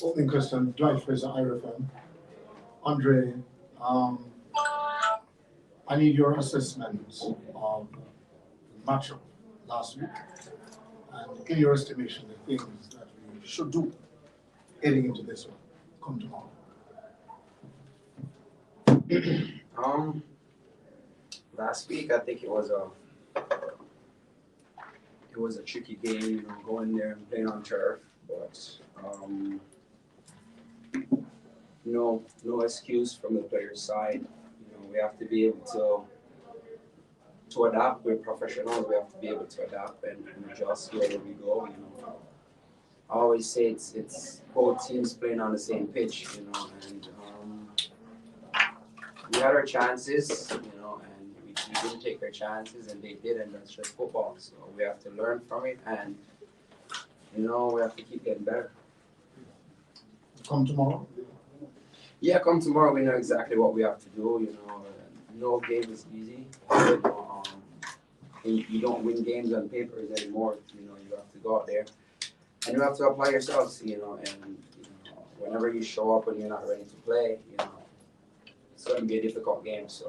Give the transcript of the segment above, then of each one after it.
Opening question, Dwight Fraser, IRFM. Andre, I need your assessment of the matchup last week and in your estimation, the things that we should do heading into this one. Come tomorrow. Last week I think it was a tricky game, going there and playing on turf, but no excuse from the players' side. We have to be able to adapt. We're professionals. We have to be able to adapt and adjust wherever we go. I always say it's both teams playing on the same pitch. And we had our chances. And we didn't take our chances, and they did, and that's just football. So we have to learn from it, and we have to keep getting better. Come tomorrow. Yeah, come tomorrow. We know exactly what we have to do. No game is easy. You don't win games on papers anymore. You have to go out there and you have to apply yourselves. And whenever you show up when you're not ready to play, it's going to be a difficult game. So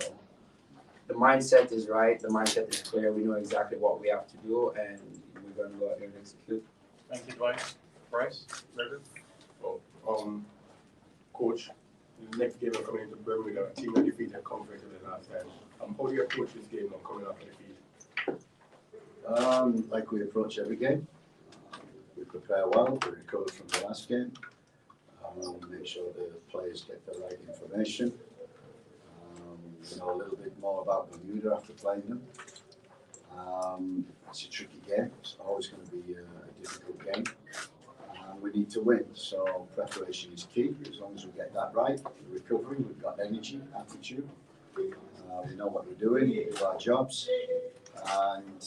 the mindset is right. The mindset is clear. We know exactly what we have to do, and we're going to go out there and execute. Thank you, Dwight. Bryce, Reverend. Coach, the next game coming into Bermuda, a team that defeated comfortably last time. How do you approach this game now coming off the defeat? Like we approach every game, we prepare well, we recover from the last game, make sure the players get the right information. We know a little bit more about Bermuda after playing them. It's a tricky game, it's always going to be a difficult game. We need to win, so preparation is key. As long as we get that right, the recovery, we've got energy, attitude. We know what we're doing, we do our jobs, and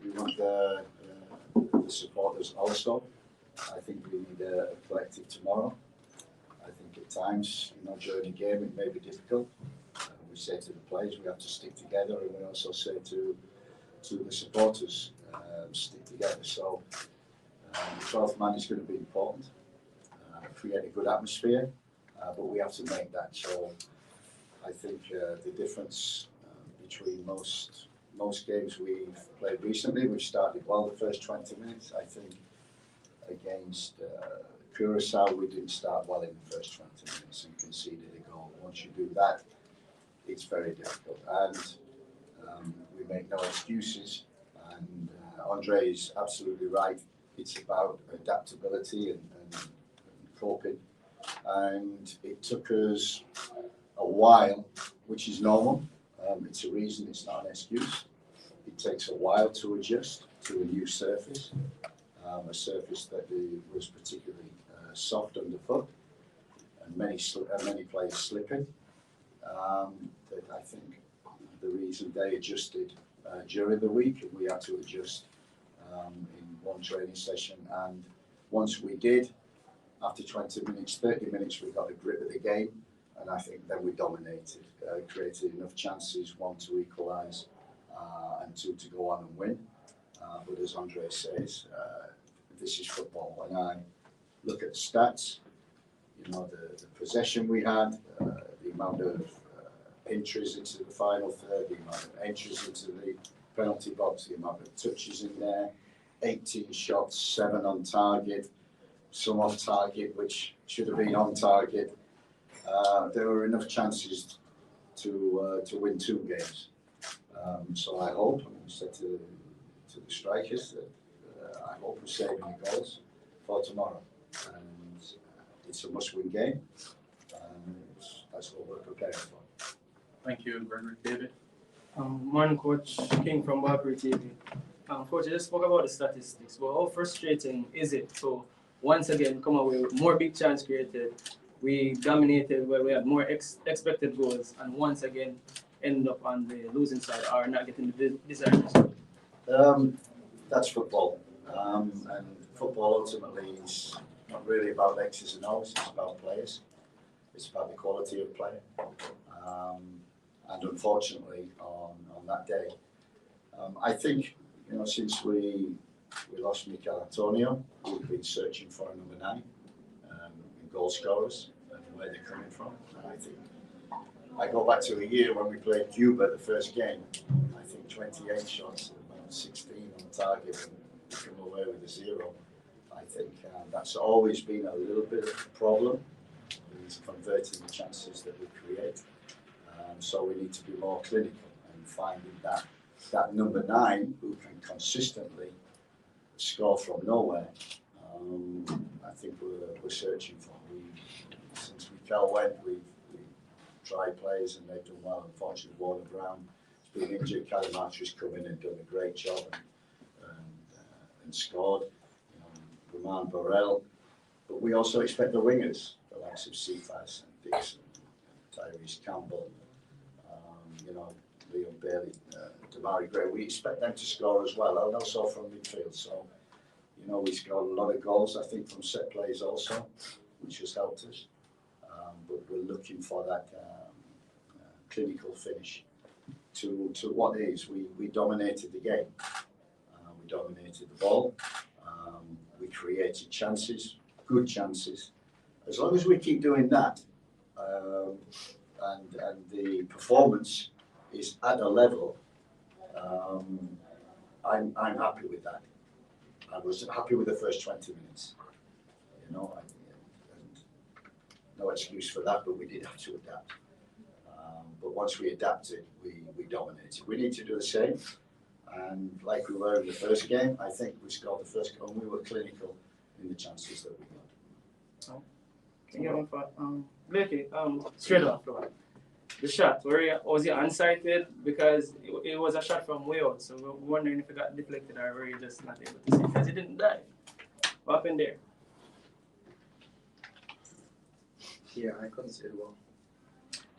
we want the supporters also. I think we need a collective tomorrow. I think at times, during the game it may be difficult. We say to the players we have to stick together, and we also say to the supporters, stick together. So the 12th man is going to be important, create a good atmosphere, but we have to make that. So I think the difference between most games we've played recently, we've started well the first 20 minutes. I think against Curacao, we didn't start well in the first 20 minutes and conceded a goal. Once you do that, it's very difficult. And we make no excuses. And Andre is absolutely right. It's about adaptability and coping. And it took us a while, which is normal. It's a reason, it's not an excuse. It takes a while to adjust to a new surface, a surface that was particularly soft underfoot, and many players slipping. That I think the reason they adjusted during the week, and we had to adjust in one training session. And once we did, after 20 minutes, 30 minutes, we got a grip of the game, and I think then we dominated, created enough chances, one to equalise and two to go on and win. But as Andre says, this is football. When I look at the stats, the possession we had, the amount of entries into the final third, the amount of entries into the penalty box, the amount of touches in there, 18 shots, 7 on target, some off target, which should have been on target. There were enough chances to win 2 games. So I hope, I said to the strikers, that I hope we're saving the goals for tomorrow. And it's a must-win game, and that's what we're preparing for. Thank you, Gregory. David. Morning, Coach King from Barbary TV. Coach, I just spoke about the statistics, but how frustrating is it to once again come away with more big chance created? We dominated where we had more expected goals, and once again end up on the losing side or not getting the desired result. That's football, and football ultimately is not really about X's and O's. It's about players. It's about the quality of play. And unfortunately, on that day, I think since we lost Mikel Antonio, we've been searching for a number 9, goal scorers and where they're coming from. And I think I go back to a year when we played Cuba the first game. I think 28 shots, about 16 on target, and we come away with a 0. I think that's always been a little bit of a problem, is converting the chances that we create. So we need to be more clinical and finding that number 9 who can consistently score from nowhere. I think we're searching for. Since Mikel went, we've tried players and they've done well. Unfortunately, Warner Brown has been injured. Calimatri's come in and done a great job and scored. Roman Borrell, but we also expect the wingers, the likes of Cephas and Dixon, Tyrese Campbell, Leon Bailey, Damari Gray. We expect them to score as well, and also from midfield. So, we scored a lot of goals, I think, from set plays also, which has helped us. But we're looking for that clinical finish to what is. We dominated the game. We dominated the ball. We created chances, good chances. As long as we keep doing that, and the performance is at a level, I'm happy with that. I was happy with the first 20 minutes. And no excuse for that, but we did have to adapt. But once we adapted, we dominated. We need to do the same. And like we were in the first game, I think we scored the first goal and we were clinical in the chances that we got. Blakey, straight off, the shot, was it unsighted? Because it was a shot from way out, so we're wondering if it got deflected or were you just not able to see? Because it didn't dive. What happened there? Yeah, I couldn't see it well.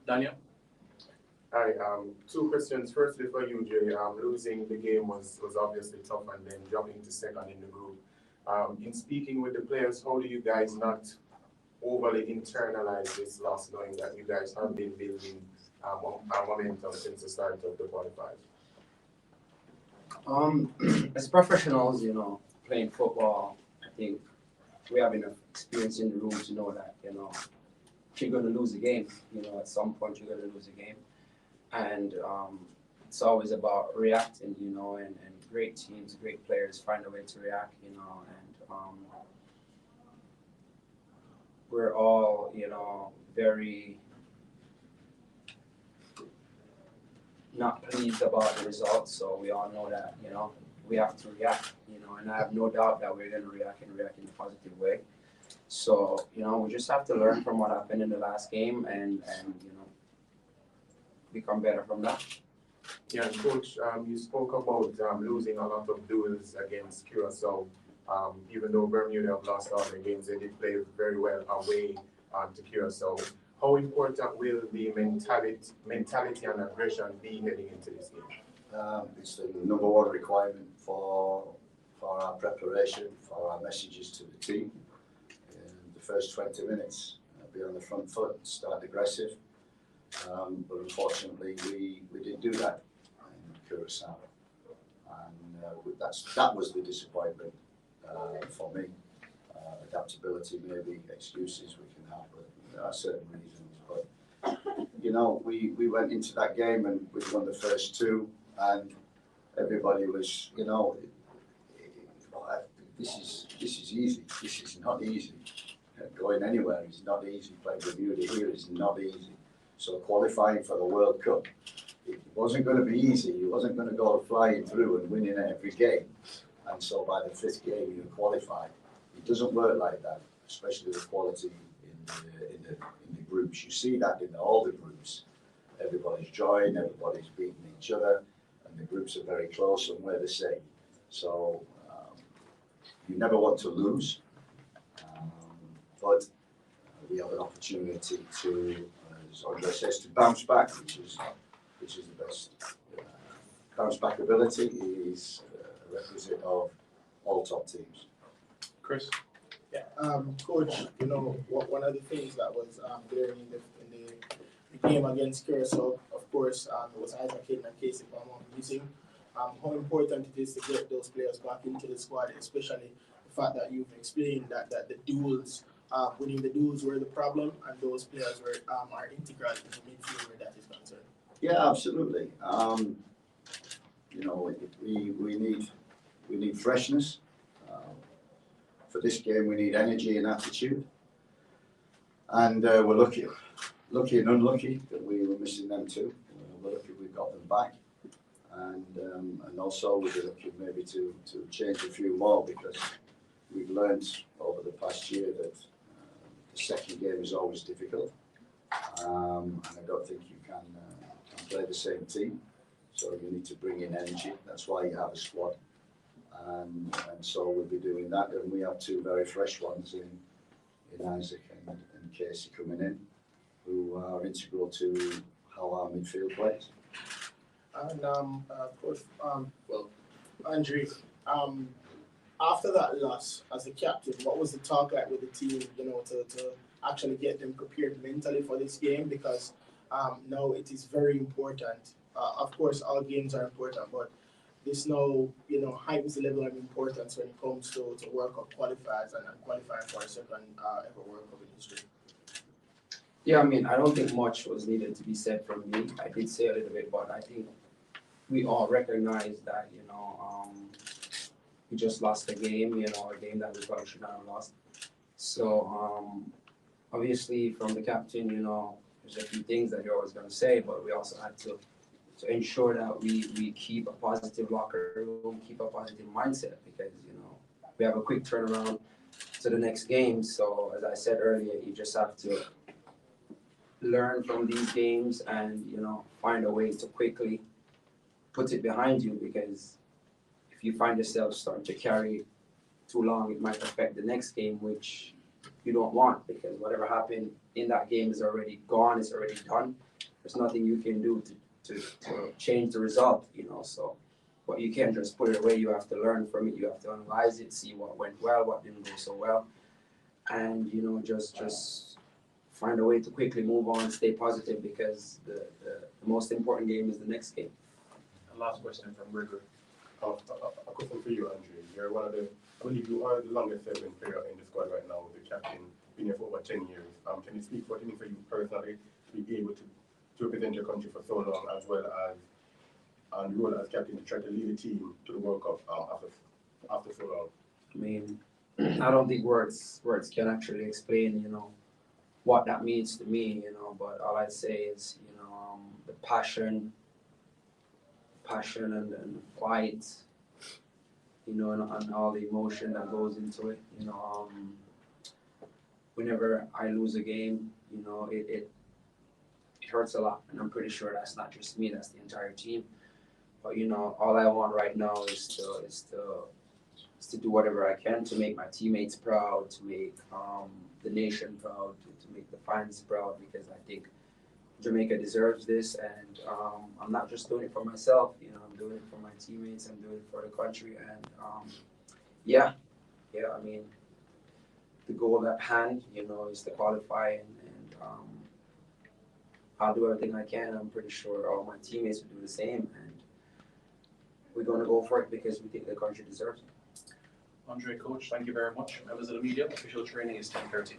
Daniel? Hi, 2 questions. Firstly for you, Jay. Losing the game was obviously tough, and then jumping to second in the group. In speaking with the players, how do you guys not overly internalize this loss, knowing that you guys have been building momentum since the start of the qualifiers? As professionals, playing football, I think we have enough experience in the room to know that, if you're going to lose a game, at some point you're going to lose a game. And it's always about reacting, and great teams, great players find a way to react, and we're all, very not pleased about the results. So we all know that, we have to react, and I have no doubt that we're going to react in a positive way. So, we just have to learn from what happened in the last game and become better from that. Yeah, and Coach, you spoke about losing a lot of duels against Curacao. Even though Bermuda have lost all their games, they did play very well away to Curacao. How important will the mentality and aggression be heading into this game? It's the number 1 requirement for our preparation, for our messages to the team. In the first 20 minutes, be on the front foot, start aggressive. But unfortunately, we didn't do that in Curacao, and that was the disappointment for me. Adaptability, maybe excuses we can have, but there are certain reasons. But we went into that game and we won the first 2, and everybody was, this is easy. This is not easy. Going anywhere is not easy. Playing Bermuda here is not easy. So qualifying for the World Cup, it wasn't going to be easy. You wasn't going to go flying through and winning every game. And so by the 5th game, you qualify. It doesn't work like that, especially the quality in the groups. You see that in all the groups. Everybody's joined, everybody's beating each other, and the groups are very close and we're the same. So you never want to lose, but we have an opportunity to, as Andre says, to bounce back, which is the best. Bounce back ability is a requisite of all top teams. Chris? Yeah, Coach, one of the things that was there in the game against Curacao, of course, was Isaac Hayden and Casey Palmer missing. How important it is to get those players back into the squad, especially the fact that you've explained that the duels winning the duels were the problem, and those players are integral in the midfield where that is concerned. Yeah, absolutely. You know, we need freshness. For this game, we need energy and attitude. And we're lucky and unlucky that we were missing them too. We're lucky we got them back. And also we'll be looking maybe to change a few more, because we've learned over the past year that the second game is always difficult. And I don't think you can play the same team. So you need to bring in energy. That's why you have a squad. And so we'll be doing that. And we have two very fresh ones in Isaac and Casey coming in, who are integral to how our midfield plays. And Coach, well, Andre, after that loss as a captain, what was the talk like with the team? You know, to actually get them prepared mentally for this game, because now it is very important. Of course, all games are important, but this now, you know, heightens the level of importance when it comes to World Cup qualifiers and qualifying for a second ever World Cup in history. Yeah, I mean, I don't think much was needed to be said from me. I did say a little bit, but I think we all recognize that, you know, we just lost a game, you know, a game that we probably should not have lost. So, obviously, from the captain, you know, there's a few things that you're always going to say, but we also had to ensure that we keep a positive locker room, keep a positive mindset, because, you know, we have a quick turnaround to the next game. So, as I said earlier, you just have to learn from these games and, you know, find a way to quickly put it behind you, because if you find yourself starting to carry too long, it might affect the next game, which you don't want, because whatever happened in that game is already gone, it's already done. There's nothing you can do to change the result, you know. So, but you can't just put it away. You have to learn from it. You have to analyze it, see what went well, what didn't go so well, and, you know, just find a way to quickly move on, stay positive, because the most important game is the next game. And last question from Gregory. A question for you, Andre. You're one of the, I believe you are the longest serving player in the squad right now, with the captain, been here for over 10 years. Can you speak for anything for you personally to be able to represent your country for so long, as well as the role as captain to try to lead the team to the World Cup after so long? I mean, I don't think words can actually explain, you know, what that means to me, you know. But all I'd say is, you know, the passion and fight, you know, and all the emotion that goes into it, you know. Whenever I lose a game, you know, it hurts a lot, and I'm pretty sure that's not just me, that's the entire team. But, you know, all I want right now is to do whatever I can to make my teammates proud, to make the nation proud, to make the fans proud, because I think Jamaica deserves this, and I'm not just doing it for myself, you know, I'm doing it for my teammates, I'm doing it for the country, and yeah, I mean, the goal at hand, you know, is to qualify, and I'll do everything I can. I'm pretty sure all my teammates will do the same, and we're going to go for it because we think the country deserves it. Andre, Coach, thank you very much. Members of the media, official training is 10:30.